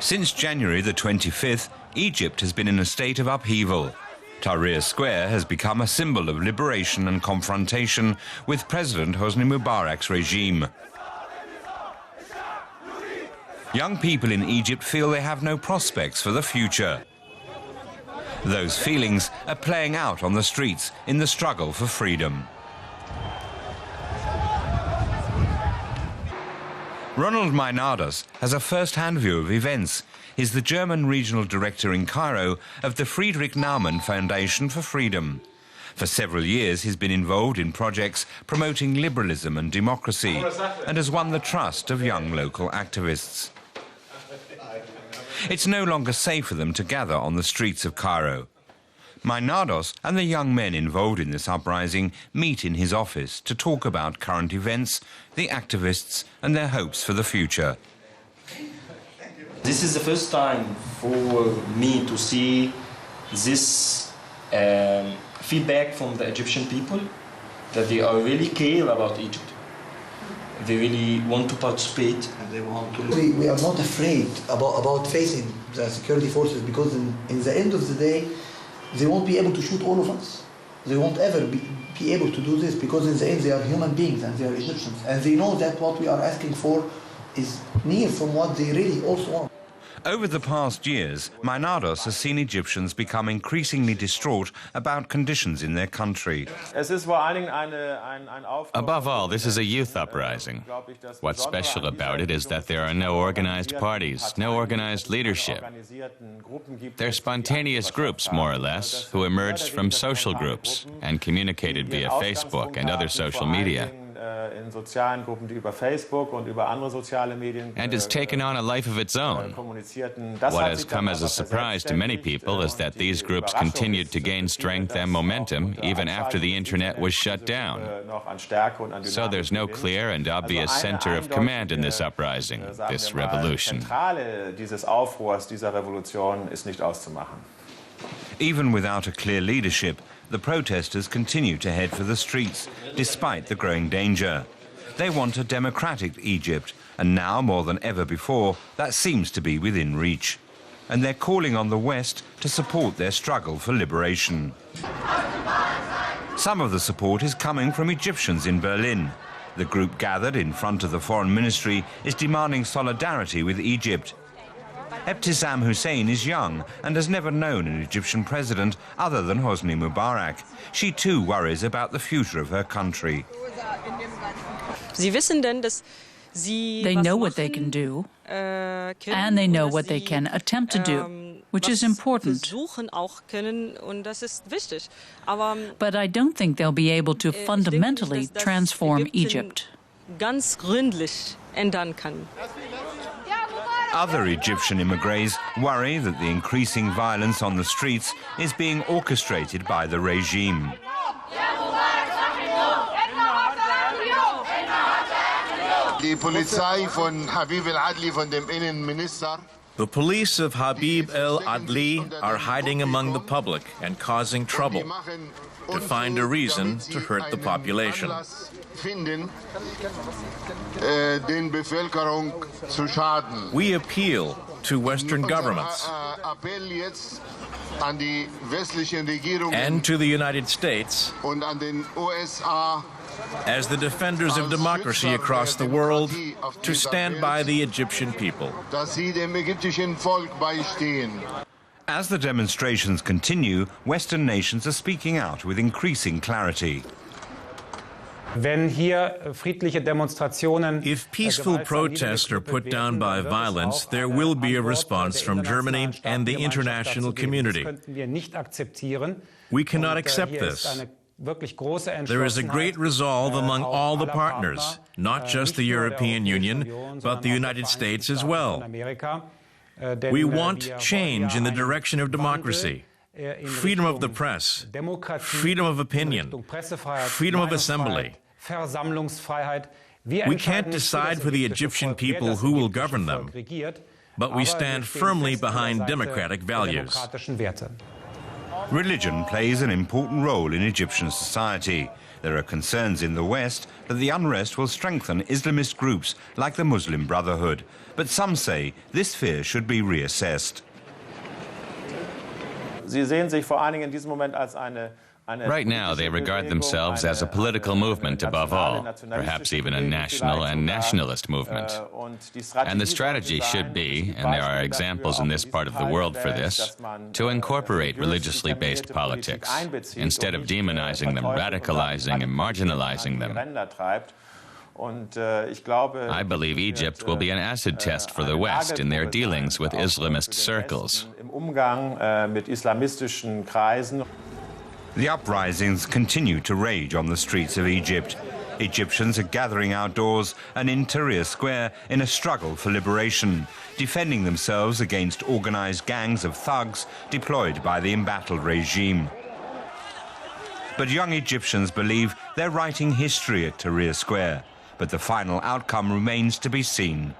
Since January the 25th, Egypt has been in a state of upheaval. Tahrir Square has become a symbol of liberation and confrontation with President Hosni Mubarak's regime. Young people in Egypt feel they have no prospects for the future. Those feelings are playing out on the streets in the struggle for freedom. Ronald Meinados has a first-hand view of events. He's the German regional director in Cairo of the Friedrich Naumann Foundation for Freedom. For several years, he's been involved in projects promoting liberalism and democracy and has won the trust of young local activists. It's no longer safe for them to gather on the streets of Cairo. Meinados and the young men involved in this uprising meet in his office to talk about current events, the activists and their hopes for the future. This is the first time for me to see this feedback from the Egyptian people, that they are really care about Egypt. They really want to participate. And they want to. We are not afraid about facing the security forces, because in the end of the day, they won't be able to shoot all of us. They won't ever be able to do this, because in the end they are human beings and they are Egyptians. And they know that what we are asking for is near from what they really also want. Over the past years, Meinados has seen Egyptians become increasingly distraught about conditions in their country. Above all, this is a youth uprising. What's special about it is that there are no organized parties, no organized leadership. They're spontaneous groups, more or less, who emerged from social groups and communicated via Facebook and other social media. And it's taken on a life of its own. What has come as a surprise to many people is that these groups continued to gain strength and momentum even after the internet was shut down. So there's no clear and obvious center of command in this uprising, this revolution. Even without a clear leadership, the protesters continue to head for the streets, despite the growing danger. They want a democratic Egypt, and now, more than ever before, that seems to be within reach. And they're calling on the West to support their struggle for liberation. Some of the support is coming from Egyptians in Berlin. The group gathered in front of the Foreign Ministry is demanding solidarity with Egypt. Ebtisam Hussein is young and has never known an Egyptian president other than Hosni Mubarak. She too worries about the future of her country. They know what they can do, and they know what they can attempt to do, which is important. But I don't think they'll be able to fundamentally transform Egypt. Other Egyptian immigrants worry that the increasing violence on the streets is being orchestrated by the regime. The police of Habib el-Adli are hiding among the public and causing trouble to find a reason to hurt the population. We appeal to Western governments and to the United States as the defenders of democracy across the world to stand by the Egyptian people. As the demonstrations continue, Western nations are speaking out with increasing clarity. If peaceful protests are put down by violence, there will be a response from Germany and the international community. We cannot accept this. There is a great resolve among all the partners, not just the European Union, but the United States as well. We want change in the direction of democracy, freedom of the press, freedom of opinion, freedom of assembly. We can't decide for the Egyptian people who will govern them, but we stand firmly behind democratic values. Religion plays an important role in Egyptian society. There are concerns in the West that the unrest will strengthen Islamist groups like the Muslim Brotherhood, but some say this fear should be reassessed. Right now, they regard themselves as a political movement above all, perhaps even a national and nationalist movement. And the strategy should be, and there are examples in this part of the world for this, to incorporate religiously based politics, instead of demonizing them, radicalizing and marginalizing them. I believe Egypt will be an acid test for the West in their dealings with Islamist circles. The uprisings continue to rage on the streets of Egypt. Egyptians are gathering outdoors and in Tahrir Square in a struggle for liberation, defending themselves against organized gangs of thugs deployed by the embattled regime. But young Egyptians believe they're writing history at Tahrir Square, but the final outcome remains to be seen.